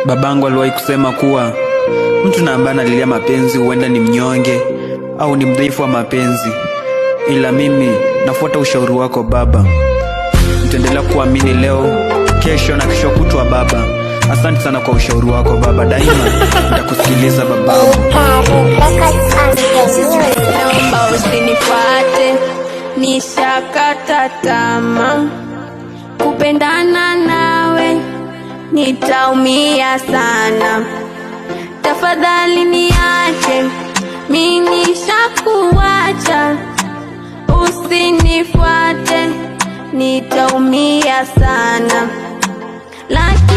Babangu aliwahi kusema kuwa mtu na ambaye analilia mapenzi huenda ni mnyonge au ni mdhaifu wa mapenzi. Ila mimi nafuata ushauri wako baba. Nitaendelea kuamini leo, kesho na kesho kutwa baba. Asante sana kwa ushauri wako baba, daima nitakusikiliza babangu. Naomba usinifuate, nishakata tamaa. Kupendana nawe nitaumia sana. Tafadhali niache, mimi nishakuacha. Usinifuate, nitaumia sana. Lakini